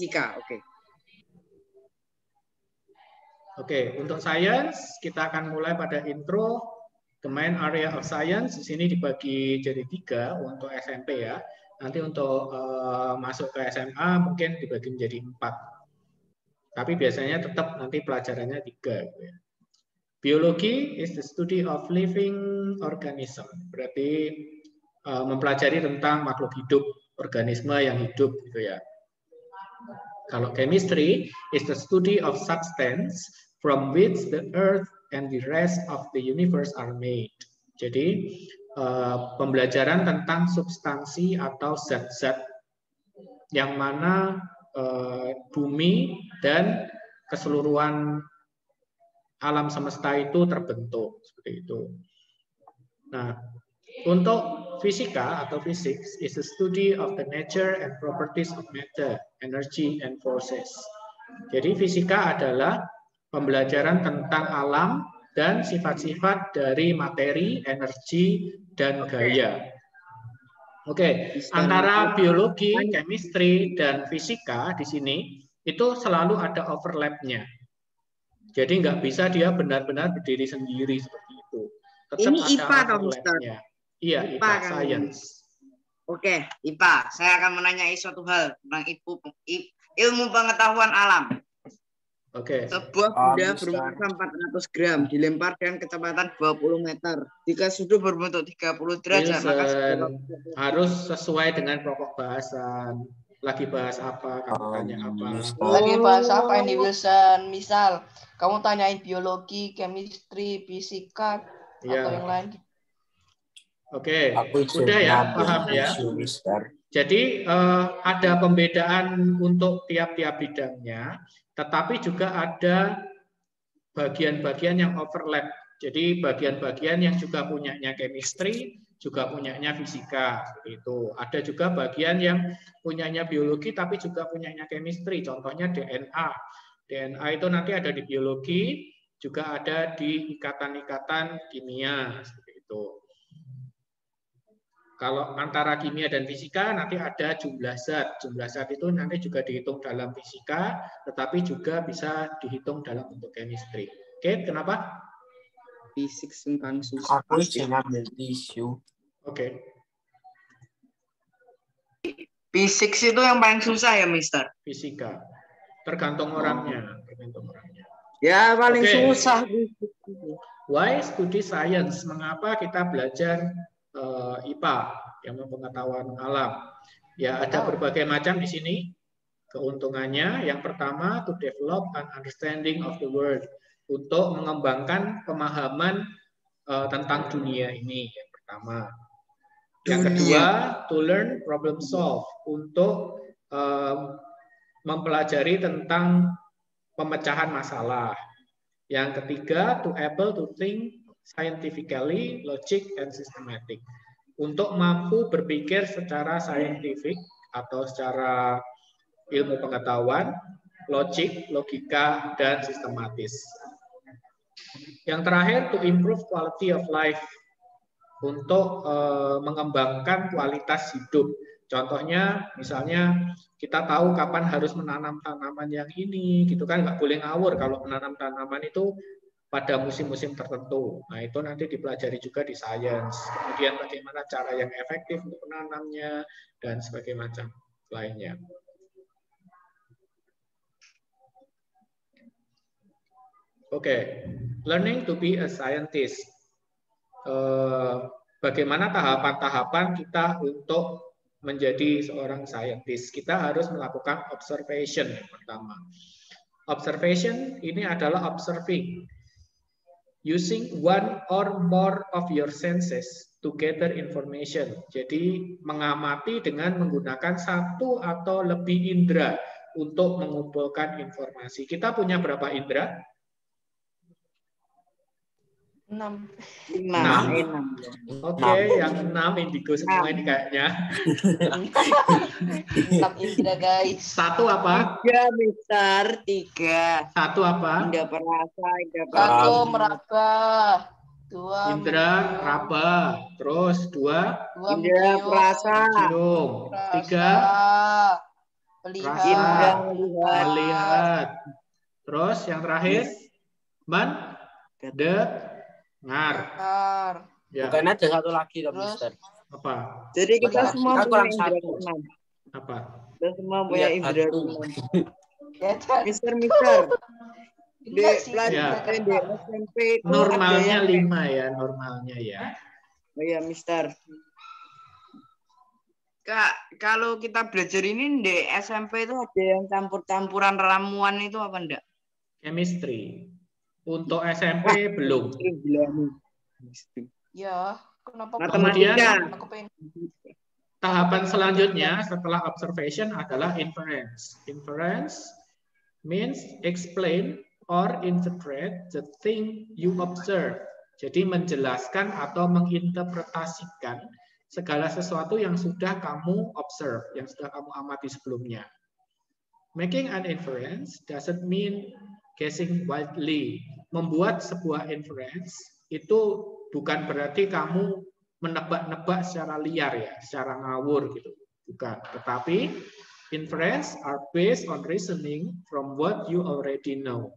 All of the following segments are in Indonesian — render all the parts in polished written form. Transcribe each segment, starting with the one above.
Fisika, oke. Oke, untuk science kita akan mulai pada intro. The main area of science di sini dibagi jadi 3 untuk SMP ya. Nanti untuk masuk ke SMA mungkin dibagi menjadi 4. Tapi biasanya tetap nanti pelajarannya 3. Gitu ya. Biologi is the study of living organism. Berarti mempelajari tentang makhluk hidup, organisme yang hidup gitu ya. Kalau chemistry is the study of substance from which the earth and the rest of the universe are made. Jadi pembelajaran tentang substansi atau zat-zat yang mana bumi dan keseluruhan alam semesta itu terbentuk seperti itu. Nah, untuk fisika atau physics is the study of the nature and properties of matter, energy and forces. Jadi fisika adalah pembelajaran tentang alam dan sifat-sifat dari materi, energi, dan gaya. Oke, antara biologi, chemistry, dan fisika di sini itu selalu ada overlap-nya. Jadi nggak bisa dia benar-benar berdiri sendiri seperti itu. Tetap ini ada IPA dong, overlap-nya. Iya, IPA kan? Science. Oke, IPA. Saya akan menanyai suatu hal tentang ilmu pengetahuan alam. Oke. Sebuah benda bermassa 400 gram dilempar dengan kecepatan 20 meter. Jika sudut berbentuk 30 derajat, maka harus sesuai dengan pokok bahasan. Lagi bahas apa? Kamu tanya apa? Lagi bahas apa ini Wilson? Misal, kamu tanyain biologi, chemistry, fisika, atau yang lain. Oke, udah ya, paham ya. Jadi ada pembedaan untuk tiap-tiap bidangnya, tetapi juga ada bagian-bagian yang overlap. Jadi bagian-bagian yang juga punyanya chemistry, juga punyanya fisika, itu. Ada juga bagian yang punyanya biologi, tapi juga punyanya chemistry. Contohnya DNA. DNA itu nanti ada di biologi, juga ada di ikatan-ikatan kimia, seperti itu. Kalau antara kimia dan fisika nanti ada jumlah zat. Jumlah zat itu nanti juga dihitung dalam fisika, tetapi juga bisa dihitung dalam bentuk chemistry. Oke, kenapa? Fisik tentang susah. Aku jangan ambil tisu. Oke. Fisik itu yang paling susah ya, Mister? Fisika. Tergantung orangnya. Ya, paling susah. Why study science? Mengapa kita belajar IPA, yang pengetahuan alam? Ya, ada berbagai macam di sini keuntungannya. Yang pertama, to develop an understanding of the world, untuk mengembangkan pemahaman tentang dunia ini. Yang pertama. Yang kedua, to learn problem solve, untuk mempelajari tentang pemecahan masalah. Yang ketiga, to able to think scientifically, logic, and systematic, untuk mampu berpikir secara saintifik atau secara ilmu pengetahuan, logik, logika, dan sistematis. Yang terakhir, to improve quality of life, untuk mengembangkan kualitas hidup. Contohnya, misalnya kita tahu kapan harus menanam tanaman yang ini, gitu kan, nggak boleh ngawur kalau menanam tanaman itu pada musim-musim tertentu. Nah, itu nanti dipelajari juga di sains. Kemudian bagaimana cara yang efektif untuk menanamnya, dan sebagainya macam lainnya. Oke, learning to be a scientist. Bagaimana tahapan-tahapan kita untuk menjadi seorang scientist? Kita harus melakukan observation yang pertama. Observation ini adalah observing, using one or more of your senses to gather information. Jadi mengamati dengan menggunakan satu atau lebih indera untuk mengumpulkan informasi. Kita punya berapa indera? 6. 6. Oke, yang 6 indigo semua ini kayaknya. 6 indra, guys. Satu apa? 3 besar, 3. Satu apa? Indra perasa, Satu meraba. 2 indra raba. Terus 2 indra perasa. cium. 3 Indra Melihat. melihat. melihat. Terus yang terakhir, mendengar. Ya. Bukan ada satu lagi loh, Terus Mister. Apa? Jadi kita Iya, semua kita punya kurang indera satu. keenam. Apa? Kita semua punya Lihat indera hantu. keenam. ya kan? Mister, di Enggak sih, pelajaran Ya. di SMP itu ada Normalnya yang 5 ya, normalnya ya. Oh ya, Mister. Kak, kalau kita belajar ini di SMP itu ada yang campur-campuran ramuan itu apa enggak? Chemistry. Untuk SMP belum. Ya, kenapa Kemudian aku pengen tahapan selanjutnya setelah observation adalah inference. Inference means explain or interpret the thing you observe. Jadi menjelaskan atau menginterpretasikan segala sesuatu yang sudah kamu observe, yang sudah kamu amati sebelumnya. Making an inference doesn't mean guessing wildly. Membuat sebuah inference itu bukan berarti kamu menebak-nebak secara liar ya, secara ngawur gitu. Bukan. Tetapi inference are based on reasoning from what you already know.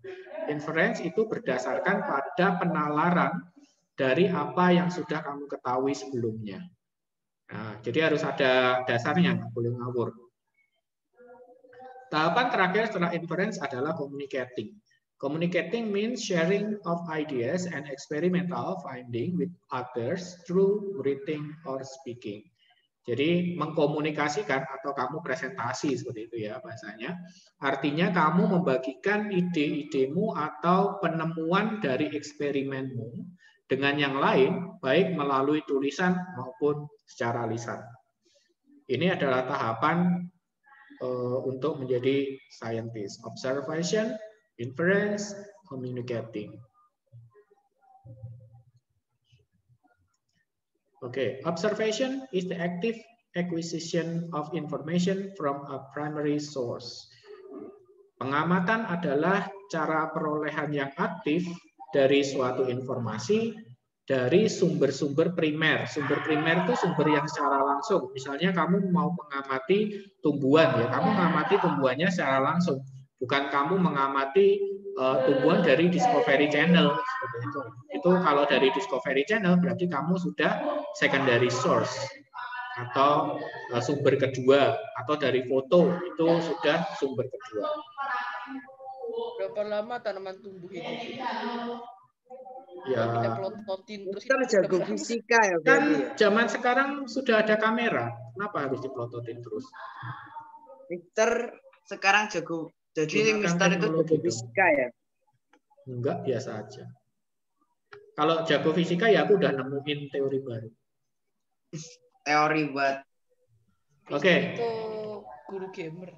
Inference itu berdasarkan pada penalaran dari apa yang sudah kamu ketahui sebelumnya. Nah, jadi harus ada dasarnya, nggak boleh ngawur. Tahapan terakhir setelah inference adalah communicating. Communicating means sharing of ideas and experimental finding with others through writing or speaking. Jadi mengkomunikasikan atau kamu presentasi seperti itu ya bahasanya. Artinya kamu membagikan ide-idemu atau penemuan dari eksperimenmu dengan yang lain, baik melalui tulisan maupun secara lisan. Ini adalah tahapan untuk menjadi scientist. Observation, inference, communicating. Okay, observation is the active acquisition of information from a primary source. Pengamatan adalah cara perolehan yang aktif dari suatu informasi dari sumber-sumber primer. Sumber primer itu sumber yang secara langsung. Misalnya kamu mau mengamati tumbuhan, ya kamu mengamati tumbuhannya secara langsung. Bukan kamu mengamati tumbuhan dari Discovery Channel seperti itu. Itu kalau dari Discovery Channel berarti kamu sudah secondary source atau sumber kedua, atau dari foto itu sudah sumber kedua. berapa lama tanaman tumbuh itu? Ya. Kita pelototin terus Kita jago fisika ya Kan berarti ya. zaman sekarang sudah ada kamera, kenapa harus dipelototin terus? Mister sekarang jago. Jadi Gunakan Mister itu jago teknologi dong. fisika ya. Enggak, biasa aja. Kalau jago fisika ya aku udah nemuin teori baru. Teori buat. Oke. Itu guru gamer.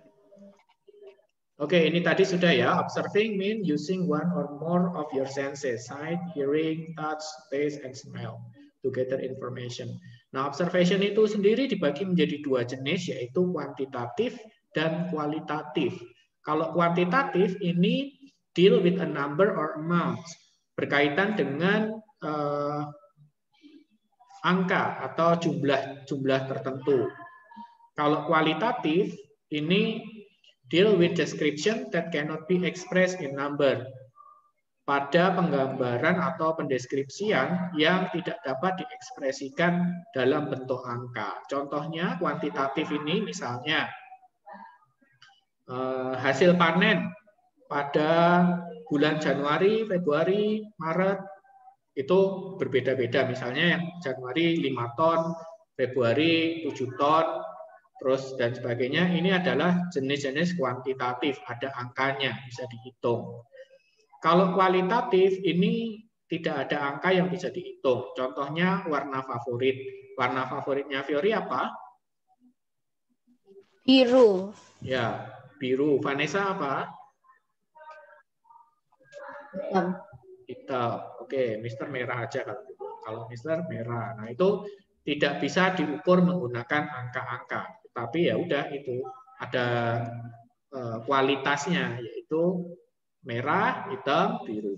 Oke, ini tadi sudah ya. Observing mean using one or more of your senses, sight, hearing, touch, taste, and smell to gather information. Nah, observation itu sendiri dibagi menjadi dua jenis, yaitu kuantitatif dan kualitatif. Kalau kuantitatif ini deal with a number or amount, berkaitan dengan angka atau jumlah tertentu. Kalau kualitatif ini deal with description that cannot be expressed in number. Pada penggambaran atau pendeskripsian yang tidak dapat diekspresikan dalam bentuk angka. Contohnya kuantitatif ini misalnya hasil panen pada bulan Januari, Februari, Maret itu berbeda-beda. Misalnya yang Januari 5 ton, Februari 7 ton, terus dan sebagainya. Ini adalah jenis-jenis kuantitatif, ada angkanya, bisa dihitung. Kalau kualitatif ini tidak ada angka yang bisa dihitung. Contohnya warna favorit. Warna favoritnya Fiori apa? Biru. Ya, biru. Vanessa apa? Hitam. Hitam. Oke, Mister merah aja kalau gitu. Kalau Mister merah. Nah, itu tidak bisa diukur menggunakan angka-angka. Tapi ya udah itu ada kualitasnya, yaitu merah, hitam, biru.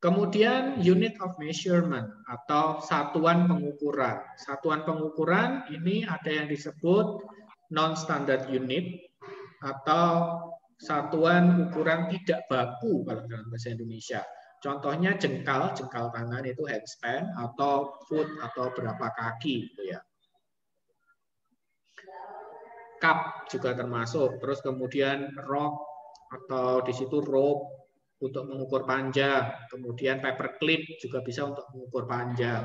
Kemudian unit of measurement atau satuan pengukuran. Satuan pengukuran ini ada yang disebut non-standard unit atau satuan ukuran tidak baku kalau dalam bahasa Indonesia. Contohnya jengkal tangan itu handspan atau foot atau berapa kaki gitu ya. Cup juga termasuk. Terus kemudian rock atau di situ rope untuk mengukur panjang. Kemudian paperclip juga bisa untuk mengukur panjang.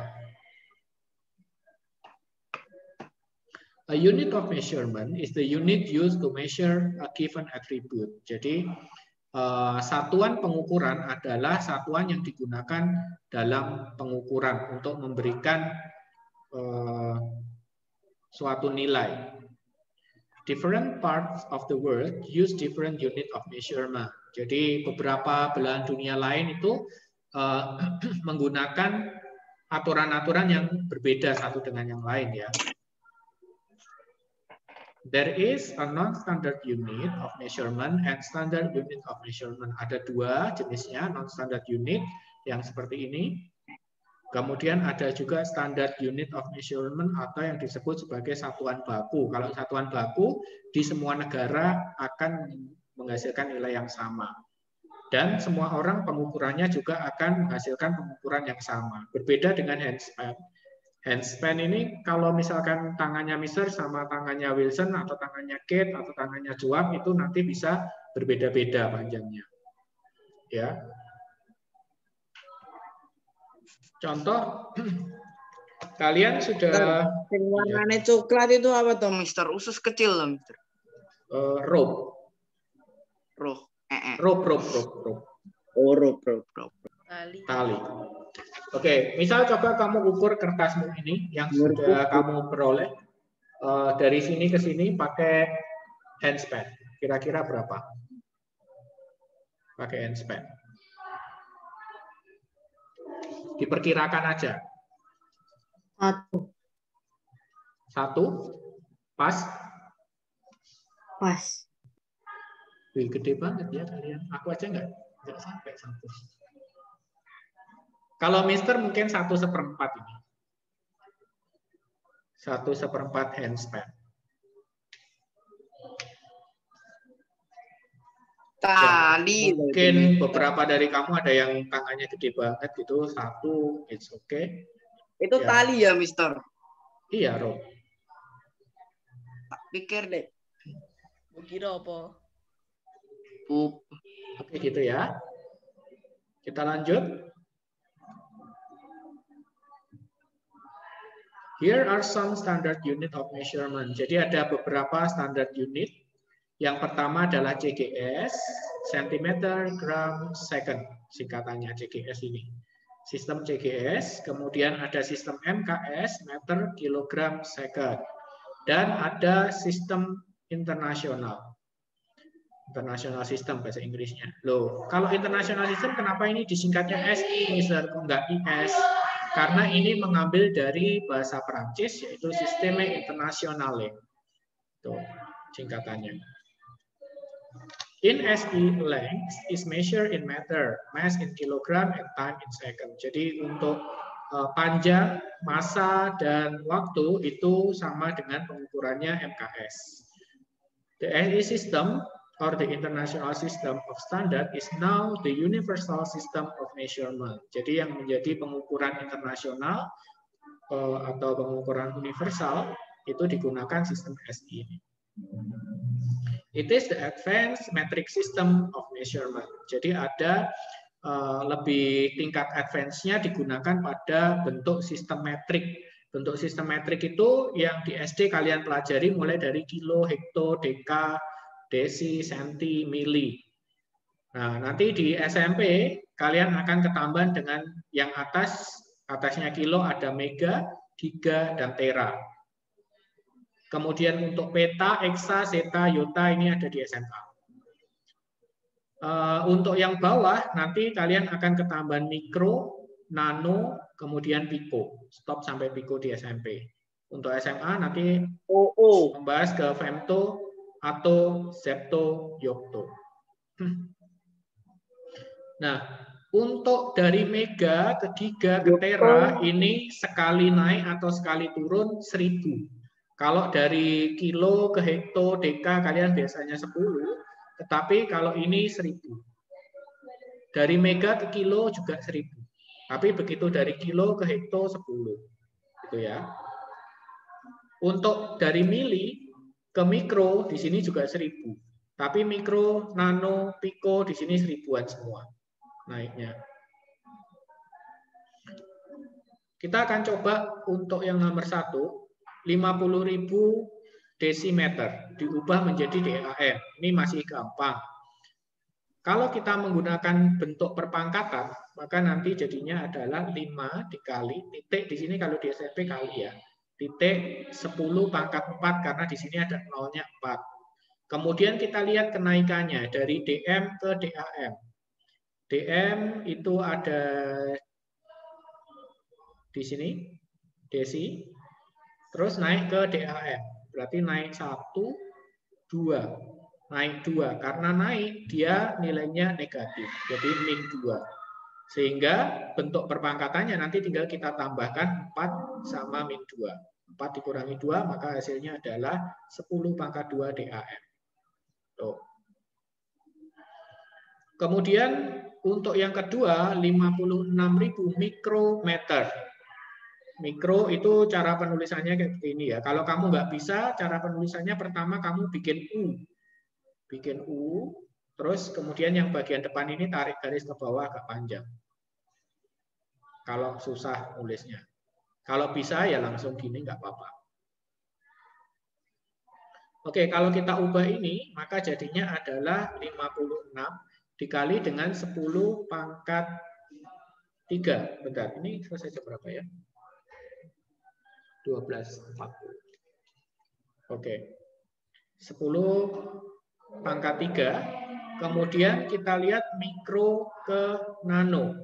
A unit of measurement is the unit used to measure a given attribute. Jadi satuan pengukuran adalah satuan yang digunakan dalam pengukuran untuk memberikan suatu nilai. Different parts of the world use different unit of measurement. Jadi beberapa belahan dunia lain itu menggunakan aturan-aturan yang berbeda satu dengan yang lain ya. There is a non-standard unit of measurement and standard unit of measurement. Ada dua jenisnya, non-standard unit yang seperti ini. Kemudian ada juga standard unit of measurement atau yang disebut sebagai satuan baku. Kalau satuan baku di semua negara akan menghasilkan nilai yang sama. Dan semua orang pengukurannya juga akan menghasilkan pengukuran yang sama. Berbeda dengan handspan. Handspan ini kalau misalkan tangannya Mister sama tangannya Wilson atau tangannya Kate atau tangannya Joab itu nanti bisa berbeda-beda panjangnya. Ya. Contoh, kalian sudah warnanya coklat itu apa tuh, Mister? Usus kecil loh, Mister. Rope. Rope. Oh, rope. Tali. Oke, misal coba kamu ukur kertasmu ini yang sudah kamu peroleh dari sini ke sini pakai handspan. Kira-kira berapa? Pakai handspan. Diperkirakan aja. 1. 1. Pas? Pas. Wih, gede banget ya kalian. Aku aja nggak sampai 1. Kalau Mister mungkin 1/4 ini. 1/4 handspan. Tali. Ya, mungkin beberapa dari kamu ada yang tangannya gede banget gitu. 1, it's okay. Itu ya. Tali ya, Mister? Iya, Rob. Tak pikir deh. Kira apa? Oke, gitu ya. Kita lanjut. Here are some standard unit of measurement. Jadi ada beberapa standard unit. Yang pertama adalah CGS, centimeter, gram, second. Singkatannya CGS ini. Sistem CGS, kemudian ada sistem MKS, meter, kilogram, second. Dan ada sistem internasional. International System bahasa Inggrisnya. Loh, kalau International System kenapa ini disingkatnya SI, Mister? Kok enggak IS? Karena ini mengambil dari bahasa Perancis, yaitu Système Internationale. Tuh, singkatannya. In SI, length is measured in meter, mass in kilogram, and time in second. Jadi untuk panjang, massa, dan waktu itu sama dengan pengukurannya MKS. The SI system or the international system of standard is now the universal system of measurement. Jadi yang menjadi pengukuran internasional atau pengukuran universal itu digunakan sistem SI ini. It is the advanced metric system of measurement. Jadi ada lebih tingkat advance-nya digunakan pada bentuk sistem metrik. Bentuk sistem metrik itu yang di SD kalian pelajari mulai dari kilo, hekto, deka, desi, senti, mili. Nah, nanti di SMP kalian akan ketambahan dengan yang atasnya kilo ada mega, giga, dan tera. Kemudian untuk peta, eksa, zeta, yota ini ada di SMA. Untuk yang bawah nanti kalian akan ketambahan mikro, nano, kemudian piko. Stop sampai piko di SMP. Untuk SMA nanti membahas ke femto, atau septo, yokto. Nah, Untuk dari mega ke giga ke tera ini sekali naik atau sekali turun 1000. Kalau dari kilo ke hekto, deka kalian biasanya 10, tetapi kalau ini 1000. Dari mega ke kilo juga 1000. Tapi begitu dari kilo ke hekto 10. Gitu ya. Untuk dari mili ke mikro di sini juga 1000. Tapi mikro, nano, piko di sini 1000-an semua naiknya. Kita akan coba untuk yang nomor 1, 50.000 desimeter diubah menjadi DAM. Ini masih gampang. Kalau kita menggunakan bentuk perpangkatan, maka nanti jadinya adalah 5 dikali titik di sini kalau di SMP kali ya. Titik 10 pangkat 4 karena di sini ada nolnya 4. Kemudian kita lihat kenaikannya dari DM ke DAM. DM itu ada di sini, desi, terus naik ke DAM. Berarti naik 1, 2. Naik 2. Karena naik, dia nilainya negatif. Jadi min 2. Sehingga bentuk perpangkatannya nanti tinggal kita tambahkan 4 sama min 2. 4 dikurangi 2, maka hasilnya adalah 10 pangkat 2 DAM. Tuh. Kemudian untuk yang kedua, 56.000 mikrometer. Mikro itu cara penulisannya kayak begini ya. Kalau kamu nggak bisa, cara penulisannya pertama kamu bikin U. Bikin U, terus kemudian yang bagian depan ini tarik garis ke bawah agak panjang. Kalau susah nulisnya. Kalau bisa ya langsung gini nggak apa-apa. Oke, kalau kita ubah ini, maka jadinya adalah 56 dikali dengan 10 pangkat 3. Bentar, ini selesai jam berapa ya? 12.40. Oke. 10 pangkat 3. Kemudian kita lihat mikro ke nano.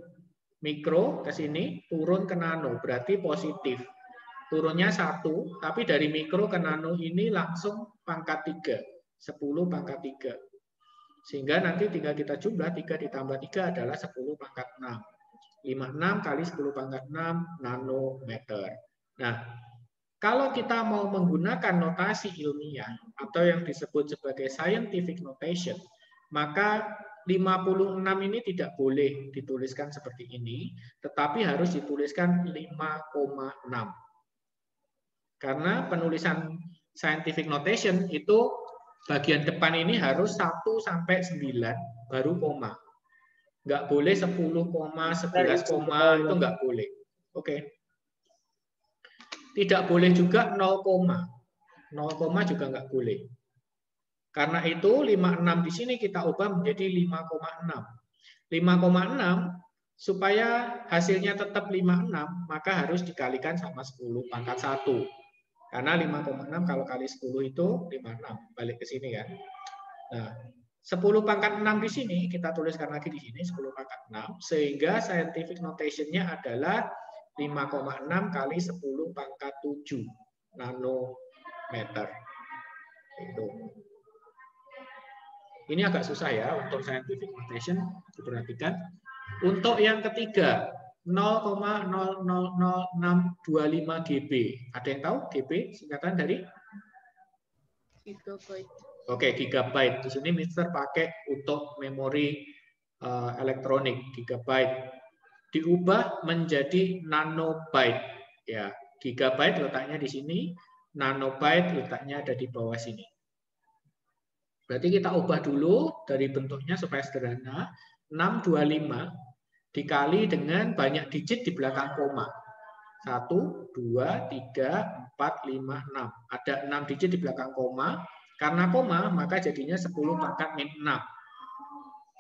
Mikro ke sini, turun ke nano, berarti positif. Turunnya 1, tapi dari mikro ke nano ini langsung pangkat 3. 10 pangkat 3. Sehingga nanti tinggal kita jumlah, 3 ditambah 3 adalah 10 pangkat 6. 56 kali 10 pangkat 6 nanometer. Nah, kalau kita mau menggunakan notasi ilmiah atau yang disebut sebagai scientific notation, maka 56 ini tidak boleh dituliskan seperti ini, tetapi harus dituliskan 5,6. Karena penulisan scientific notation itu bagian depan ini harus 1 sampai 9 baru koma. Nggak boleh 10, 11, itu nggak boleh. Oke. Tidak boleh juga 0, 0, juga nggak boleh. Karena itu 56 di sini kita ubah menjadi 5,6. 5,6 supaya hasilnya tetap 56, maka harus dikalikan sama 10 pangkat 1. Karena 5,6 kalau kali 10 itu 56. Balik ke sini kan. Nah, 10 pangkat 6 di sini, kita tuliskan lagi di sini 10 pangkat 6. Sehingga scientific notation-nya adalah 5,6 kali 10 pangkat 7 nanometer. Itu. Ini agak susah ya untuk scientific notation, diperhatikan. Untuk yang ketiga, 0,0000625 GB. Ada yang tahu GB singkatan dari? Gigabyte. Oke, gigabyte. Di sini Mister pakai untuk memori elektronik, gigabyte. Diubah menjadi nanobyte. Ya, gigabyte letaknya di sini, nanobyte letaknya ada di bawah sini. Berarti kita ubah dulu dari bentuknya supaya sederhana. 625 dikali dengan banyak digit di belakang koma. 1, 2, 3, 4, 5, 6. Ada 6 digit di belakang koma. Karena koma, maka jadinya 10 pangkat min 6.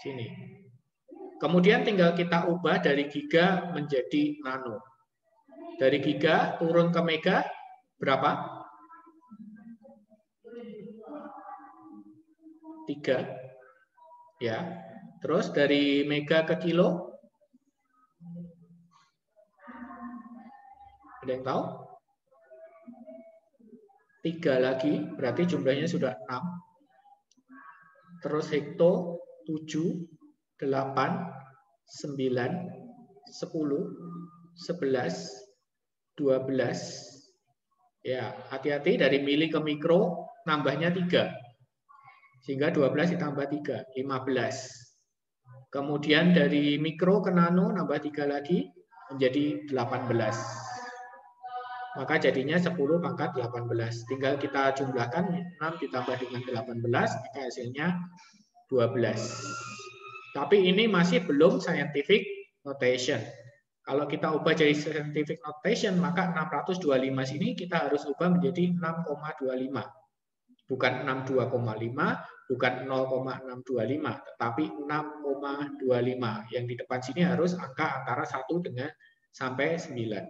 Sini. Kemudian tinggal kita ubah dari giga menjadi nano. Dari giga turun ke mega, berapa? 3. Ya. Terus dari mega ke kilo? Ada yang tahu? 3 lagi, berarti jumlahnya sudah 6. Terus hekto, 7, 8, 10, 11, 12. Ya, hati-hati dari mili ke mikro nambahnya 3. Sehingga 12 ditambah 3, 15. Kemudian dari mikro ke nano nambah 3 lagi menjadi 18. Maka jadinya 10 pangkat 18. Tinggal kita jumlahkan 6 ditambah dengan 18, maka hasilnya 12. Tapi ini masih belum scientific notation. Kalau kita ubah jadi scientific notation, maka 625 sini kita harus ubah menjadi 6,25. Bukan 62,5, bukan 0,625, tetapi 6,25. Yang di depan sini harus angka antara 1 dengan sampai 9.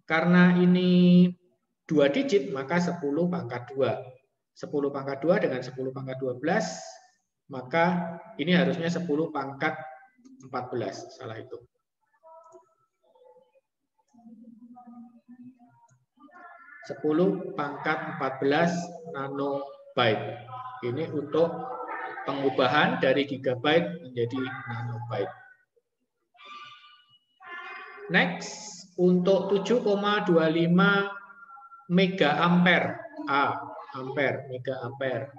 Karena ini 2 digit, maka 10 pangkat 2. 10 pangkat 2 dengan 10 pangkat 12, maka ini harusnya 10 pangkat 14, salah itu. (10⁻14 nanobyte). Ini untuk pengubahan dari gigabyte menjadi nanobyte. Next, untuk 7,25 megahampere, megahampere.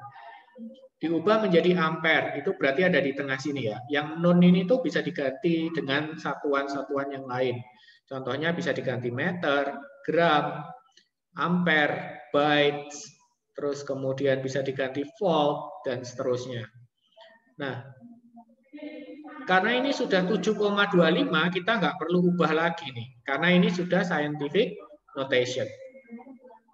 Diubah menjadi ampere, itu berarti ada di tengah sini ya. Yang non ini tuh bisa diganti dengan satuan-satuan yang lain. Contohnya bisa diganti meter, gram, ampere, byte, terus kemudian bisa diganti volt, dan seterusnya. Nah, karena ini sudah 7,25, kita nggak perlu ubah lagi nih. Karena ini sudah scientific notation.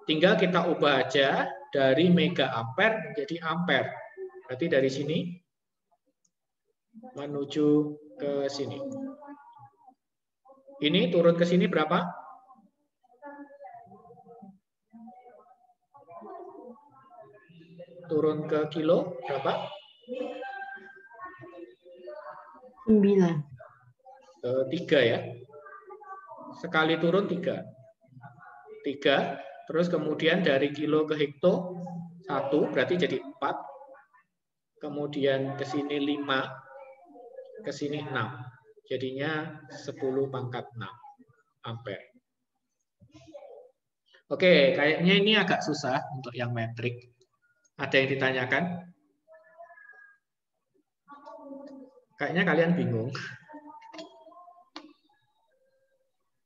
Tinggal kita ubah aja dari megahampere menjadi ampere. Berarti dari sini menuju ke sini. Ini turun ke sini berapa? Turun ke kilo berapa? 9. 3 ya. Sekali turun 3. 3, terus kemudian dari kilo ke hekto 1, berarti jadi 4. Kemudian ke sini 5, ke sini 6. Jadinya 10 pangkat 6 ampere. Oke, kayaknya ini agak susah untuk yang metrik. Ada yang ditanyakan? Kayaknya kalian bingung.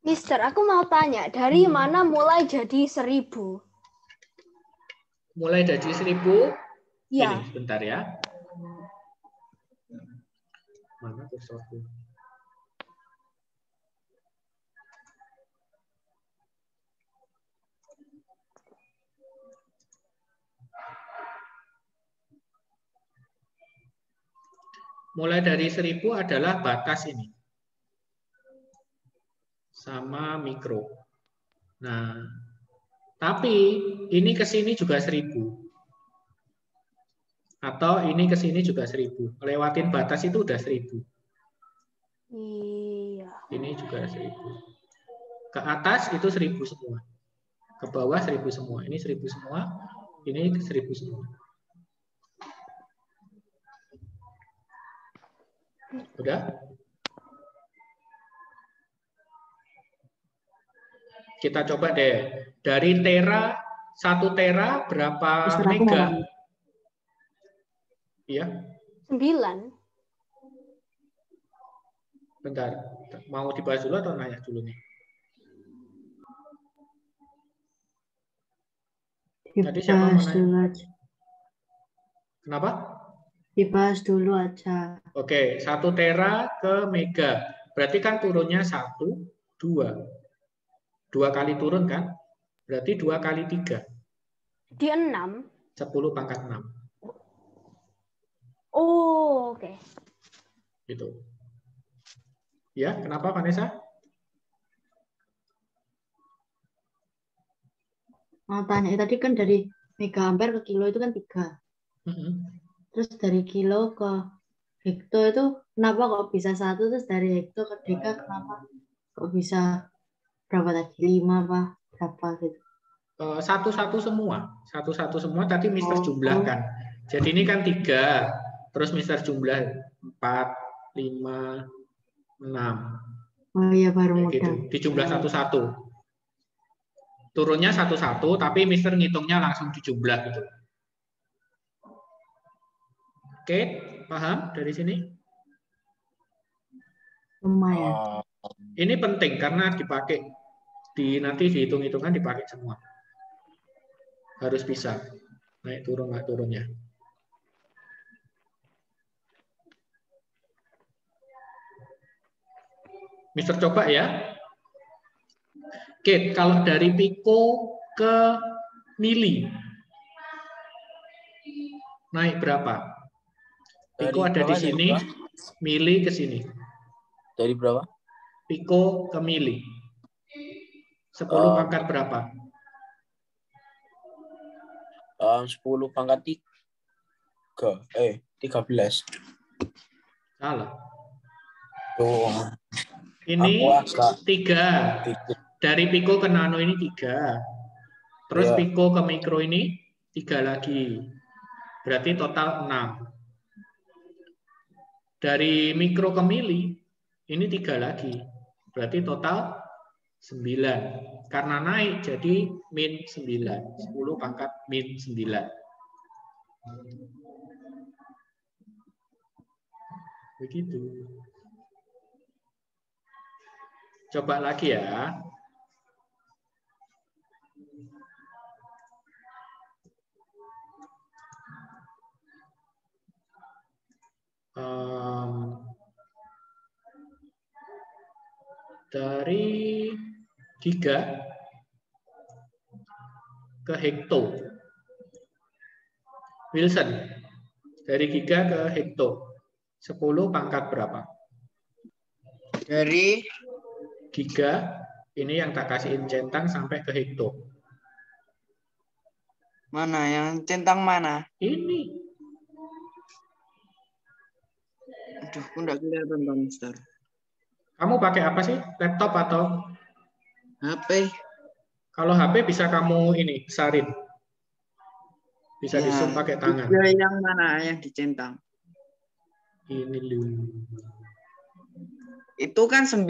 Mister, aku mau tanya, dari mana mulai jadi 1000? Mulai dari 1000? Ya. Ini, sebentar ya. Mana kursorku? Mulai dari 1000 adalah batas ini. Sama mikro. Nah, tapi ini ke sini juga 1000. Atau ini ke sini juga 1000. Lewatin batas itu udah 1000. Iya. Ini juga 1000. Ke atas itu 1000 semua. Ke bawah 1000 semua. Ini 1000 semua. Ini 1000 semua. Udah? Kita coba deh. Dari tera, 1 tera berapa mega? Iya. 9. Bentar. Mau dibahas dulu atau nanya dulu nih? Tadi siapa mau nanya? Kenapa? Dibahas dulu aja. Oke, 1 tera ke mega. Berarti kan turunnya 1, 2. 2 kali turun kan? Berarti 2 kali 3. Di 6. 10 pangkat 6. Oh, oke. Gitu. Ya, kenapa Vanessa? Mau tanya, tadi kan dari megahampere ke kilo itu kan 3. Terus dari kilo ke hekto itu kenapa kok bisa 1, terus dari hekto ke deka kenapa kok bisa berapa tadi? 5 apa? Berapa gitu? Satu-satu semua. Satu-satu semua tadi Mister jumlahkan. Jadi ini kan 3. Terus Mister jumlah 4, 5, 6. Oh iya, baru Kayak gitu. modal. Dijumlah satu-satu. Turunnya satu-satu, tapi Mister ngitungnya langsung dijumlah gitu. Oke, paham dari sini? Lumayan. Ini penting karena dipakai nanti dihitung-hitungan dipakai semua. Harus bisa naik turun naik turunnya. Mister coba ya. Oke, kalau dari piko ke mili naik berapa? Piko ada di sini, mili ke sini. Dari berapa? Piko ke mili. 10 pangkat berapa? 10 pangkat 13. Salah. Tuh. Ini 3. Dari piko ke nano ini 3. Terus piko ke mikro ini 3 lagi. Berarti total 6. Dari mikro ke mili ini 3 lagi. Berarti total 9. Karena naik jadi min 9. 10 pangkat min 9. Begitu. Coba lagi ya. Dari giga ke hekto. Wilson, dari giga ke hekto. 10 pangkat berapa? Dari giga, ini yang tak kasihin centang sampai ke hekto. Mana? Yang centang mana? Ini. Aduh, aku enggak kelihatan, Bang Mister. Kamu pakai apa sih? Laptop atau HP? Kalau HP bisa kamu ini besarin. Bisa Ya, di zoom pakai tangan. Yang mana yang dicentang? Ini lu. Itu kan 9.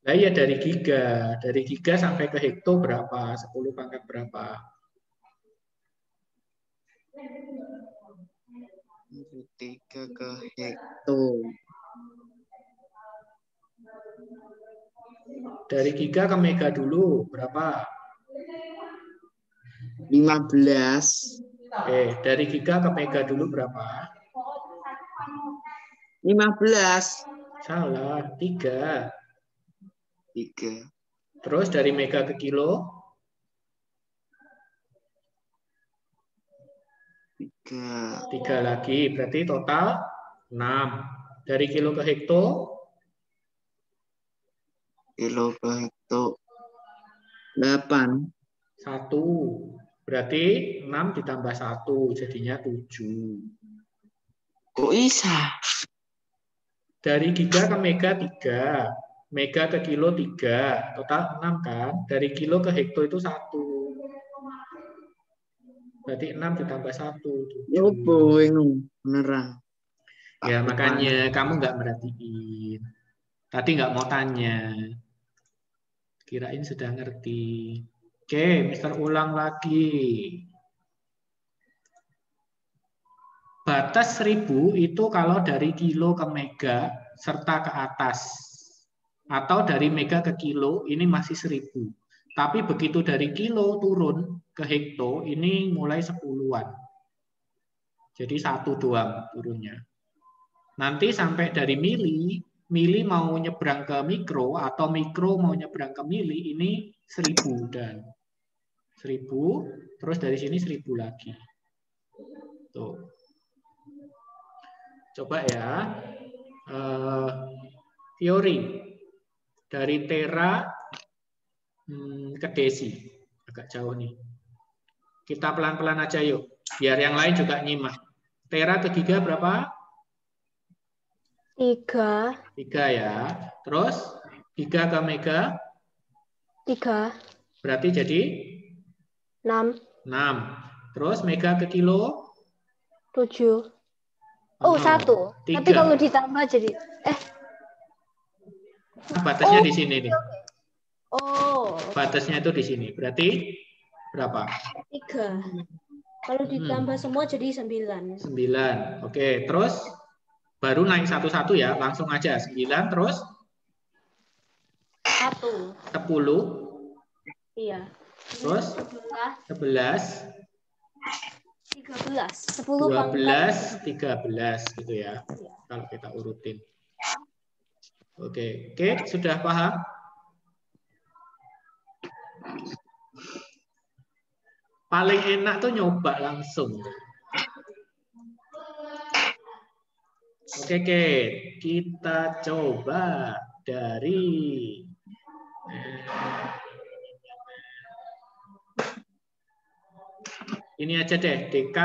Nah iya dari giga. Dari giga sampai ke hekto berapa? 10 pangkat berapa? 3 ke hekto. Dari giga ke mega dulu berapa? 15. Dari giga ke mega dulu berapa? 15. Salah, 3. 3. Terus dari mega ke kilo? 3 lagi, berarti total 6. Dari kilo ke hekto? Kilo ke hekto 8. 1. Berarti 6 ditambah 1, jadinya 7. Kok bisa? Dari giga ke mega 3. Mega ke kilo 3. Total 6 kan? Dari kilo ke hekto itu 1. Berarti 6 ditambah 1. Yo, boing. Beneran. Ya, makanya kamu nggak merhatiin. Tadi nggak mau tanya. Kirain sudah ngerti. Oke, Mister ulang lagi. Batas 1000 itu kalau dari kilo ke mega serta ke atas. Atau dari mega ke kilo ini masih 1000. Tapi begitu dari kilo turun ke hekto ini mulai 10-an. Jadi 1 doang turunnya. Nanti sampai dari mili mau nyebrang ke mikro atau mikro mau nyebrang ke mili ini 1000 dan 1000 terus dari sini 1000 lagi. Tuh. Coba ya. Teori dari tera ke desi. Agak jauh nih. Kita pelan-pelan aja yuk. Biar yang lain juga nyimak. Tera ke giga berapa? 3. 3 ya. Terus giga ke mega? 3. Berarti jadi? 6. 6. Terus mega ke kilo? 7. Oh, 1. Tapi kalau ditambah jadi batasnya di sini nih. Oh. Batasnya itu di sini. Berarti berapa? 3. Kalau ditambah semua jadi 9. 9. Oke, terus baru naik satu-satu ya. Langsung aja 9 terus 1. 10. Iya. Terus 11. 13. 10 12, 13 gitu ya. Kalau kita urutin. Oke, Kate sudah paham? Paling enak tuh nyoba langsung. Oke, Kate. Kita coba dari ini aja deh, DK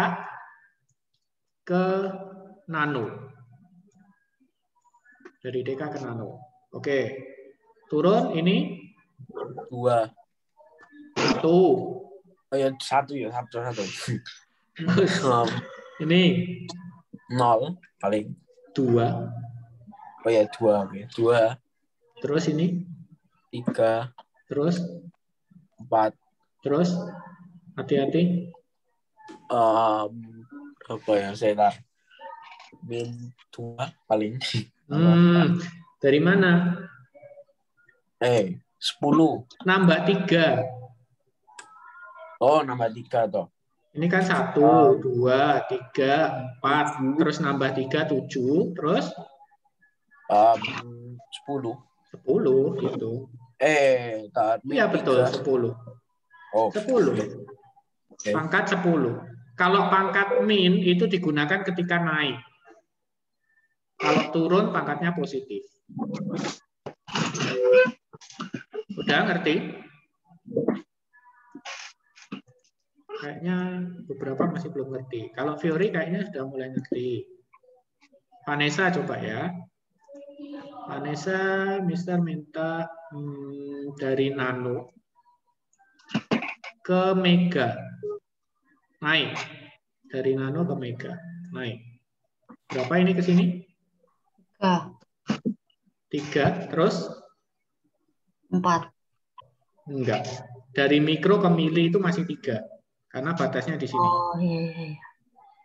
ke nano. Dari DK ke nano. Oke. Turun ini 2. 1. Oh ya, 1 ya, 1. Ini 0 paling. 2. Oh ya, 2. Oke. 2. Terus ini 3. terus 4. terus hati-hati. Apa ya, saya min 2 paling. Dari mana? 10. Nambah 3. Oh, nambah 3 toh. Ini kan 1, 2, 3, 4. Terus nambah 3, 7. Terus 10. 10 gitu. Iya betul, 10. Oh, 10. Okay. Pangkat 10. Kalau pangkat min itu digunakan ketika naik. Kalau turun pangkatnya positif. Udah ngerti? Kayaknya beberapa masih belum ngerti. Kalau Fiori kayaknya sudah mulai ngerti. Vanessa coba ya. Vanessa, Mister minta dari nano ke mega. Naik. Dari nano ke mega. Naik. Berapa ini ke sini? 3. Terus? 4. Enggak. Dari mikro ke mili itu masih 3. Karena batasnya di sini. Oh, iya.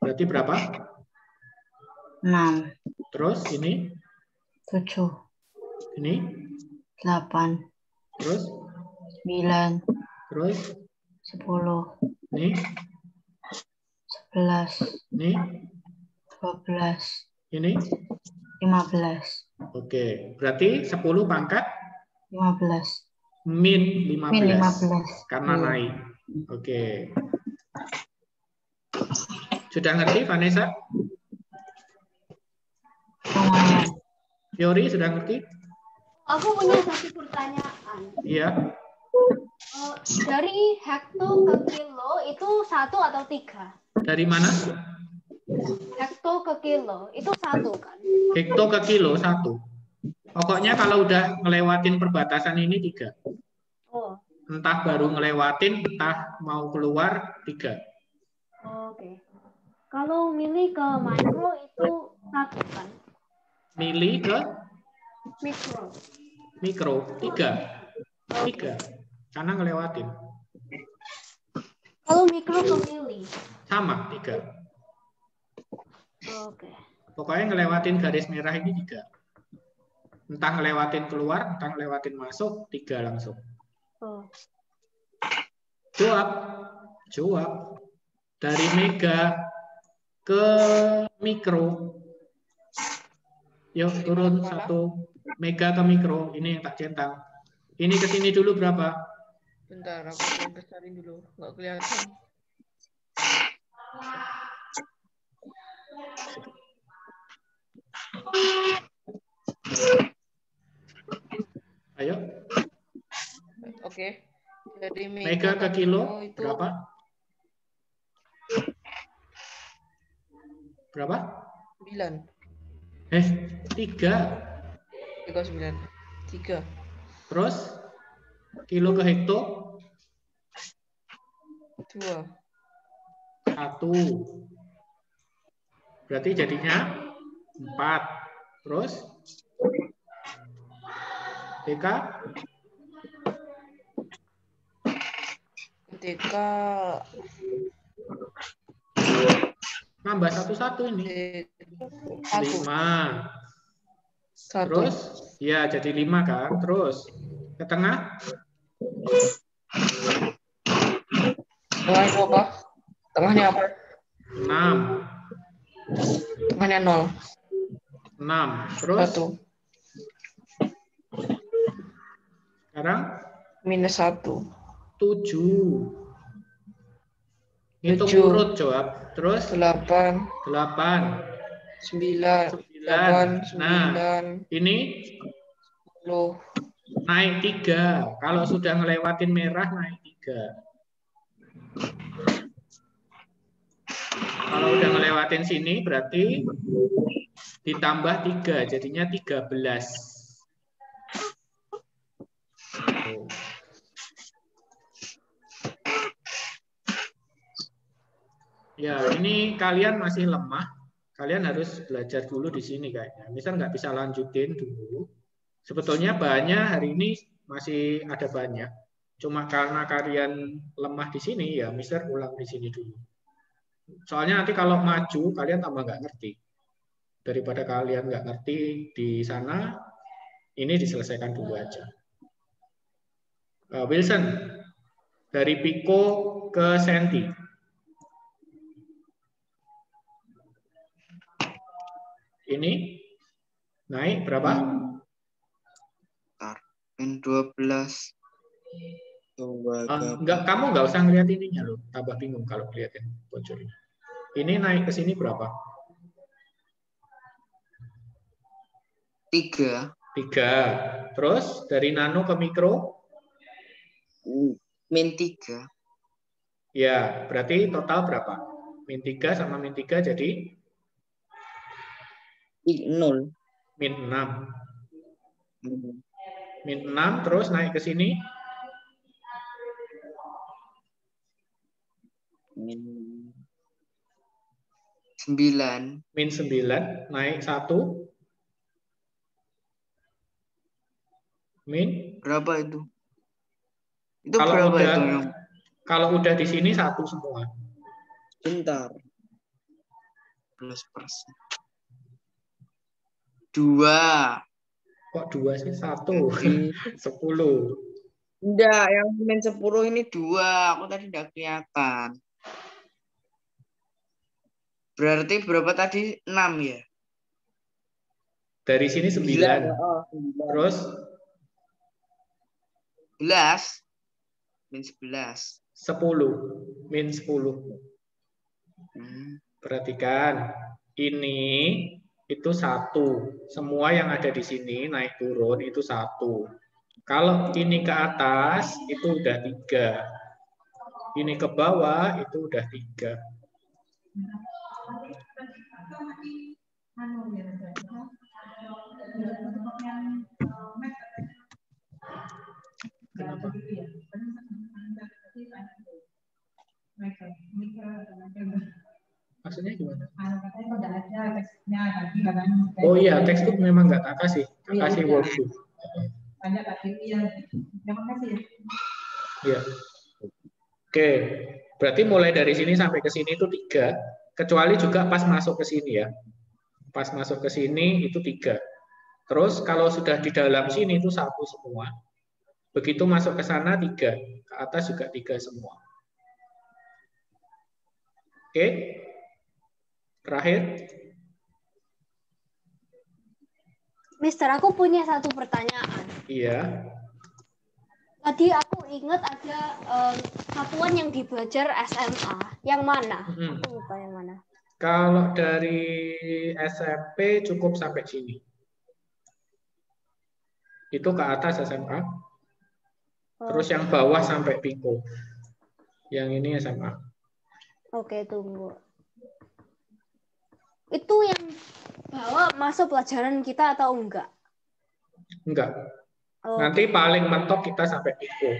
Berarti berapa? 6. Terus ini? 7. Ini? 8. Terus? 9. Terus? 10. Ini? 11. Ini? 12. Ini? 15. Oke. Berarti 10 pangkat? 15. Min 15. Min 15. Karena naik. Oke. Sudah ngerti, Vanessa? Lumayan. Fiori sudah ngerti? Aku punya satu pertanyaan. Iya. Dari hekto ke kilo itu 1 atau 3? Dari mana? Hekto ke kilo itu 1 kan? Hekto ke kilo 1. Pokoknya kalau udah ngelewatin perbatasan ini 3. Oh. Entah baru ngelewatin, entah mau keluar 3. Oke. Kalau mili ke mikro itu 1 kan? Mili ke Mikro. mikro 3. 3. Karena ngelewatin. Kalau mikro ke mili? Sama 3. Oke. Pokoknya ngelewatin garis merah ini 3. Entah ngelewatin keluar, entah ngelewatin masuk, 3 langsung. Oh. Jawab. Dari mega ke mikro. Yuk turun 1. Mega ke mikro. Ini yang tak centang. Ini ke sini dulu berapa? Bentar, aku besarin dulu. Nggak kelihatan. Ayo. Oke. Dari Mega ke kilo itu berapa? Berapa? 9. 3. 9. 3. Terus kilo ke hekto? 2. 1. Berarti jadinya 4. Terus TK? TK nambah 1 ini. 5. 1. Terus ya jadi 5 kan. Terus ke tengah? Tengahnya apa? Tengahnya apa? 6. Tengahnya 0. 6. Terus 1. sekarang Minus 1. 7. Hitung 7. urut jawab. Terus 8. 8. 9. 8. 9. Nah, ini 10. naik 3. Kalau sudah ngelewatin merah naik 3. Kalau udah ngelewatin sini berarti ditambah 3, jadinya 13. Ya, ini kalian masih lemah. Kalian harus belajar dulu di sini kayaknya. Misal nggak bisa lanjutin dulu. Sebetulnya bahannya hari ini masih ada banyak. Cuma karena kalian lemah di sini, ya Mister ulang di sini dulu. Soalnya nanti kalau maju, kalian tambah nggak ngerti. Daripada kalian nggak ngerti di sana, ini diselesaikan dulu aja. Wilson, dari piko ke senti. Ini naik berapa? Min 12. Kamu nggak usah ngeliat ininya loh, tambah bingung kalau liatin bocornya. Ini naik ke sini berapa? 3. 3. Terus dari nano ke mikro? Min 3. Ya, berarti total berapa? Min 3 sama min 3 jadi? 0. Min 6. Min 6 terus naik ke sini? Min 9. Min 9 naik 1. Min berapa itu? Itu kalau berapa udah, itu? Kalau udah di sini 1 semua. Bentar. 12%. 2. Kok 2 sih? 1. 10. Enggak, yang min 10 ini 2. Aku tadi enggak kelihatan. Berarti berapa tadi? 6 ya? Dari sini 9. Terus? 11. Min 11. 10. Min 10. Perhatikan. Ini itu 1. Semua yang ada di sini naik turun itu 1. Kalau ini ke atas itu udah 3. Ini ke bawah itu udah 3. Kenapa? Maksudnya gimana? Oh iya, textbook memang nggak tak kasih. Tak kasih workbook. Ya. Oke, berarti mulai dari sini sampai ke sini itu 3. Kecuali juga pas masuk ke sini ya. Pas masuk ke sini itu 3. Terus kalau sudah di dalam sini itu 1 semua. Begitu masuk ke sana 3. Ke atas juga 3 semua. Oke. Terakhir. Mister, aku punya satu pertanyaan. Iya. Tadi aku ingat ada satuan yang dibelajar SMA. Yang mana? Aku lupa yang mana. Kalau dari SMP cukup sampai sini. Itu ke atas SMA. Terus yang bawah sampai piko. Yang ini SMA. Oke, tunggu. Itu yang bawah masuk pelajaran kita atau enggak? Enggak. Nanti paling mentok kita sampai piko.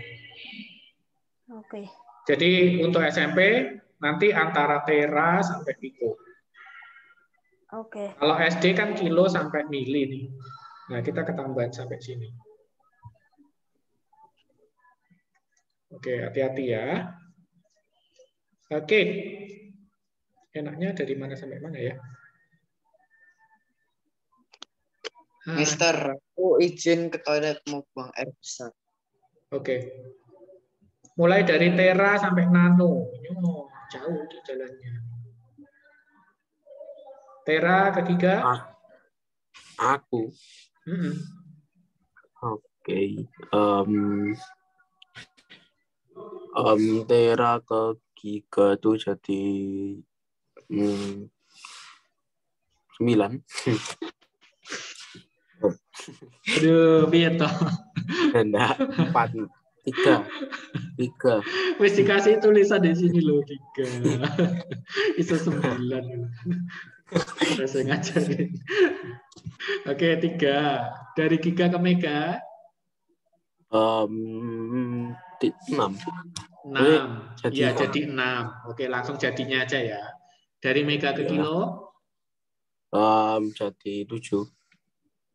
Oke. Jadi untuk SMP nanti antara tera sampai piko. Oke. Kalau SD kan kilo sampai mili nih. Nah, kita ketambahan sampai sini. Oke, hati-hati ya. Oke. Enaknya dari mana sampai mana ya? Mister, aku izin ke toilet mau buang air besar. Oke. Mulai dari tera sampai nano. Oh, jauh di jalannya. Tera ketiga. Aku. Oke. Tera ke giga itu jadi 9. Aduh, piye toh? Enggak, 4. 3. Wis dikasih tulisan di sini loh 3. Iso 9. Terus ngajarin. Oke, 3. Dari giga ke mega? 6. 6. Iya, jadi 6. Oke, langsung jadinya aja ya. Dari mega ke kilo? Jadi 7.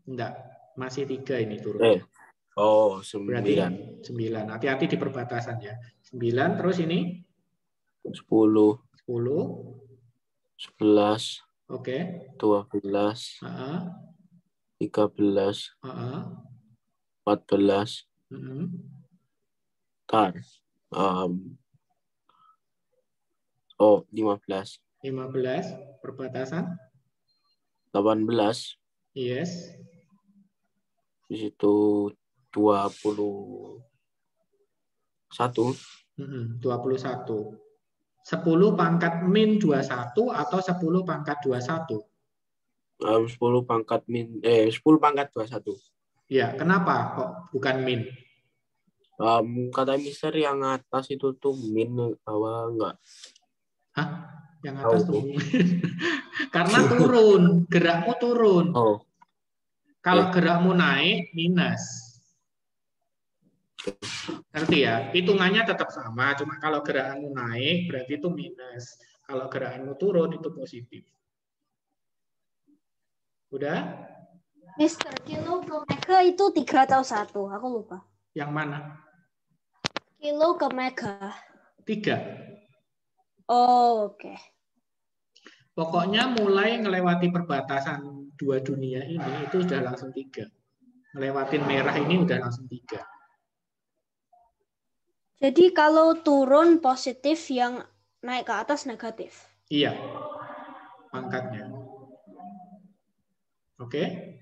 Enggak, masih 3 ini turun. 9. Berarti 9. Hati-hati di perbatasan ya. 9, terus ini? 10. 11. Oke. 12. 13. 14. Tar. 15. 15, perbatasan? 18. Yes. Di situ 21. 21. 10 pangkat min 21 atau 10 pangkat 21? 10 pangkat 21. Ya, kenapa kok bukan min? Kata Mister yang atas itu tuh min, bawah enggak. Hah? Yang atas tuh min. Karena turun, gerakmu turun. Kalau gerakmu naik, minus. Ngerti ya? Hitungannya tetap sama, cuma kalau gerakanmu naik berarti itu minus. Kalau gerakanmu turun itu positif. Udah? Mister, kilo ke mega itu 3 atau 1? Aku lupa. Yang mana? Kilo ke mega. 3. Oh, oke. Pokoknya mulai ngelewati perbatasan 2 dunia ini itu sudah langsung 3. Ngelewatin merah ini udah langsung 3. Jadi kalau turun positif, yang naik ke atas negatif? Iya, pangkatnya. Oke?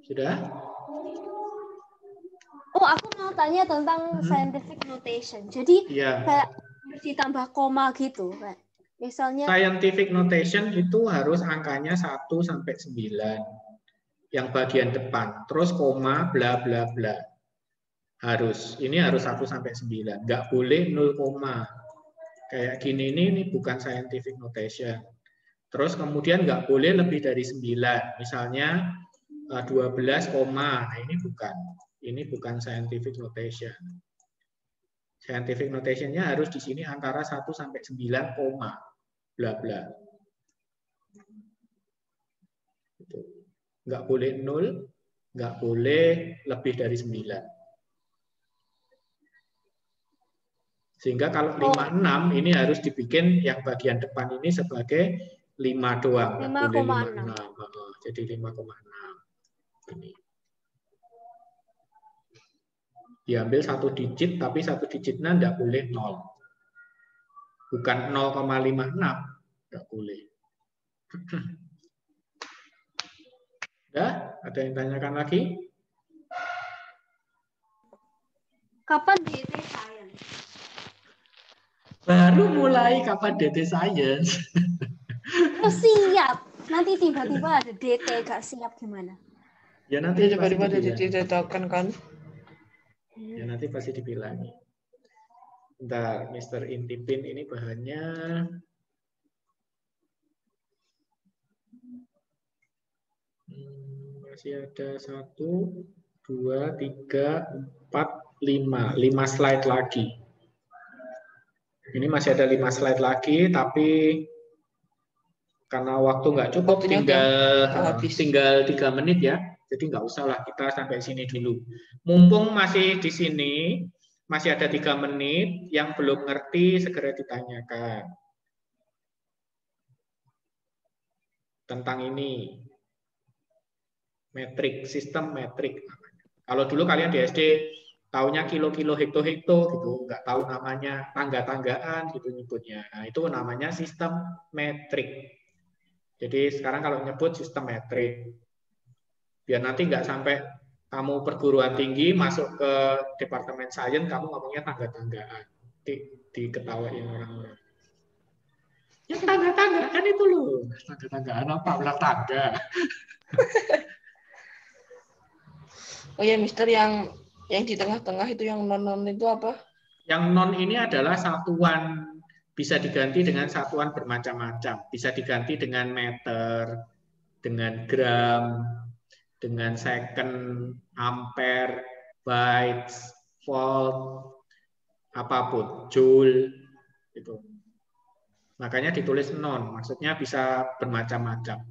Sudah? Oh, aku mau tanya tentang scientific notation. Jadi kayak ditambah koma gitu, kayak misalnya. Scientific notation itu harus angkanya 1 sampai 9. Yang bagian depan. Terus koma, bla bla bla. Harus. Ini harus 1 sampai 9. Nggak boleh 0, kayak gini ini bukan scientific notation. Terus kemudian nggak boleh lebih dari 9. Misalnya 12, nah ini bukan. Ini bukan scientific notation. Scientific notation-nya harus di sini antara 1 sampai 9, bla bla. Nggak boleh 0, nggak boleh lebih dari 9. Sehingga kalau 56 ini harus dibikin yang bagian depan ini sebagai 5 doang. 5,6. Jadi 5,6. Ini. Diambil 1 digit, tapi 1 digitnya enggak boleh 0. Bukan 0,56. Enggak boleh. Udah? Ada yang tanyakan lagi? Kapan DT Science? Baru mulai kapan DT Science? Oh, siap. Nanti tiba-tiba ada DT gak siap gimana? Ya nanti tiba-tiba ada DT dadakan kan? Ya nanti pasti dibilangin. Bentar, Mr. Intipin ini bahannya masih ada 1, 2, 3, 4, 5. 5 slide lagi. Ini masih ada 5 slide lagi, tapi Karena waktu nggak cukup, tinggal 3 menit ya. Jadi nggak usah lah kita sampai sini dulu. Mumpung masih di sini, masih ada 3 menit, yang belum ngerti segera ditanyakan. Tentang ini. Metrik, sistem metrik. Kalau dulu kalian di SD taunya kilo-kilo, hekto-hekto gitu, nggak tahu namanya, tangga-tanggaan gitu nyebutnya. Nah, itu namanya sistem metrik. Jadi sekarang kalau nyebut sistem metrik, biar nanti nggak sampai kamu perguruan tinggi masuk ke departemen sains, kamu ngomongnya tangga-tanggaan, diketawain orang-orang. Ya tangga-tanggaan itu loh, tangga-tanggaan apa? Ulah tangga. Oh ya, Mister, yang di tengah-tengah itu yang non itu apa? Yang non ini adalah satuan, bisa diganti dengan satuan bermacam-macam. Bisa diganti dengan meter, dengan gram, dengan second, ampere, bytes, volt, apapun, joule, itu. Makanya ditulis non, maksudnya bisa bermacam-macam.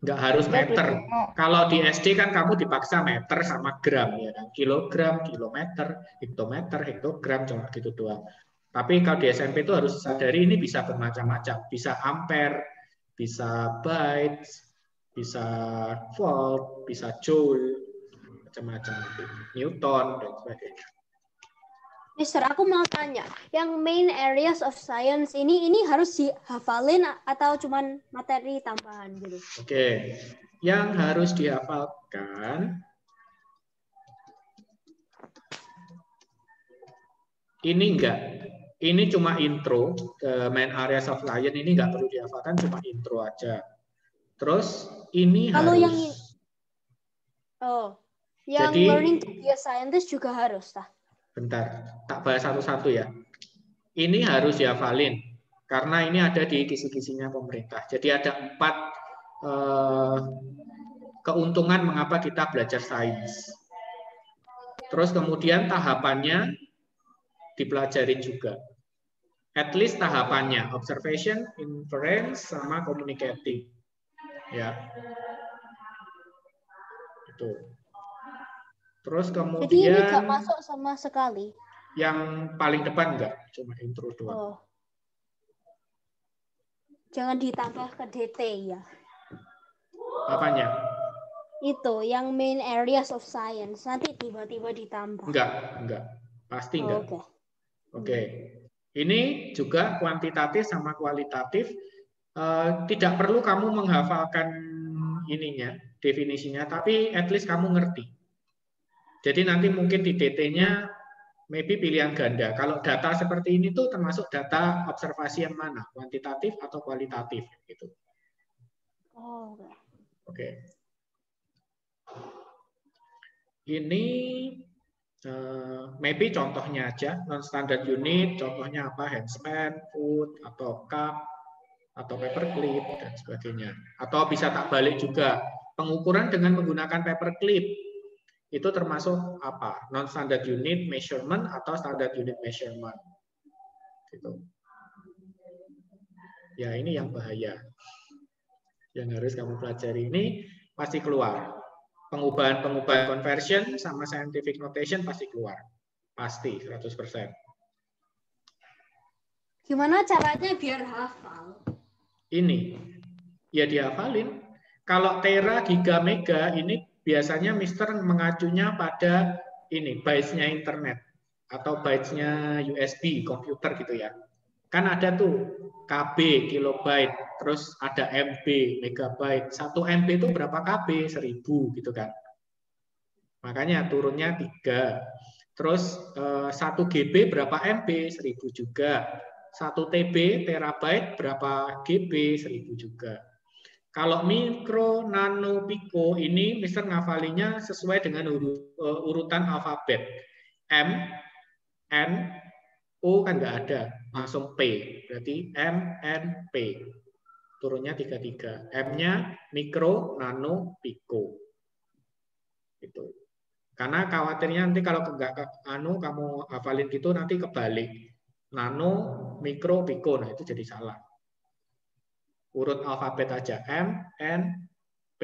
Nggak harus meter. Kalau di SD kan kamu dipaksa meter sama gram, ya kan? Kilogram, kilometer, hektometer, hektogram, cuma gitu doang. Tapi kalau di SMP itu harus sadari ini bisa bermacam-macam. Bisa ampere, bisa bytes, bisa volt, bisa joule, macam-macam. Newton, dan sebagainya. Mister, aku mau tanya, yang main areas of science ini harus dihafalin atau cuman materi tambahan gitu? Oke, yang harus dihafalkan ini enggak. Ini cuma intro ke main areas of science, ini enggak perlu dihafalkan, cuma intro aja. Terus ini kalau harus yang jadi, learning to be a scientist juga harus, tah? Bentar, tak bahas satu-satu ya. Ini harus dihafalin karena ini ada di kisi-kisinya pemerintah. Jadi ada 4 keuntungan mengapa kita belajar sains. Terus kemudian tahapannya dipelajarin juga. At least tahapannya, observation, inference, sama communicating. Ya. Itu. Terus kemudian. Jadi ini nggak masuk sama sekali. Yang paling depan enggak, cuma intro doang. Jangan ditambah ke DT ya. Apanya? Itu yang main areas of science, nanti tiba-tiba ditambah. Enggak. Pasti enggak. Oke. Ini juga kuantitatif sama kualitatif. Tidak perlu kamu menghafalkan ininya, definisinya, tapi at least kamu ngerti. Jadi nanti mungkin di DT-nya maybe pilihan ganda. Kalau data seperti ini tuh termasuk data observasi yang mana? Kuantitatif atau kualitatif gitu. Oke. Ini maybe contohnya aja, non-standard unit, contohnya apa? Handspan, foot, atau cup, atau paperclip, dan sebagainya. Atau bisa tak balik juga, pengukuran dengan menggunakan paperclip. Itu termasuk apa? Non-standard unit measurement atau standard unit measurement. Gitu. Ya, ini yang bahaya. Yang harus kamu pelajari ini pasti keluar. Pengubahan-pengubahan conversion sama scientific notation pasti keluar. Pasti, 100%. Gimana caranya biar hafal? Ini, ya dihafalin. Kalau tera, giga, mega, ini biasanya Mister mengacunya pada ini, bytes-nya internet. Atau bytes-nya USB, komputer gitu ya. Kan ada tuh KB, kilobyte, terus ada MB, megabyte. 1 MB itu berapa KB? 1000 gitu kan. Makanya turunnya 3. Terus 1 GB berapa MB? 1000 juga. 1 TB, terabyte, berapa GB? 1000 juga. Kalau mikro, nano, piko, ini Mister ngafalinya sesuai dengan urutan alfabet. M, N, O kan nggak ada, langsung P. Berarti M, N, P. Turunnya 33. M-nya mikro, nano, piko. Gitu. Karena khawatirnya nanti kalau kamu hafalin gitu nanti kebalik. Nano, mikro, piko. Nah itu jadi salah. Urut alfabet aja, M, N, P.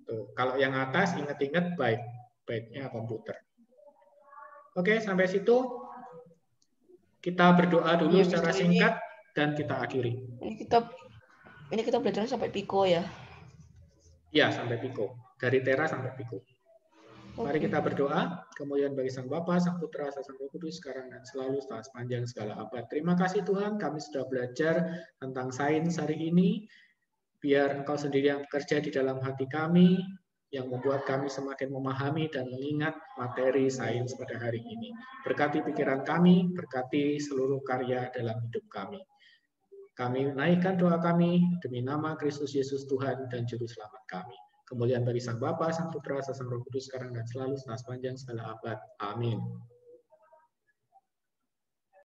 Tuh, kalau yang atas ingat-ingat byte-nya komputer. Oke, sampai situ kita berdoa dulu secara singkat dan kita akhiri. Ini kita belajar sampai Pico ya? Ya, sampai Pico. Dari Tera sampai Pico. Mari kita berdoa. Kemuliaan bagi Sang Bapa, Sang Putra, Sang Roh Kudus, sekarang dan selalu, setelah sepanjang segala abad. Terima kasih Tuhan, kami sudah belajar tentang sains hari ini. Biar Engkau sendiri yang bekerja di dalam hati kami, yang membuat kami semakin memahami dan mengingat materi sains pada hari ini. Berkati pikiran kami, berkati seluruh karya dalam hidup kami. Kami naikkan doa kami demi nama Kristus Yesus Tuhan dan Juru Selamat kami. Kemuliaan bagi Sang Bapa, Sang Putra, Sang Roh Kudus, sekarang dan selalu, setelah sepanjang segala abad. Amin.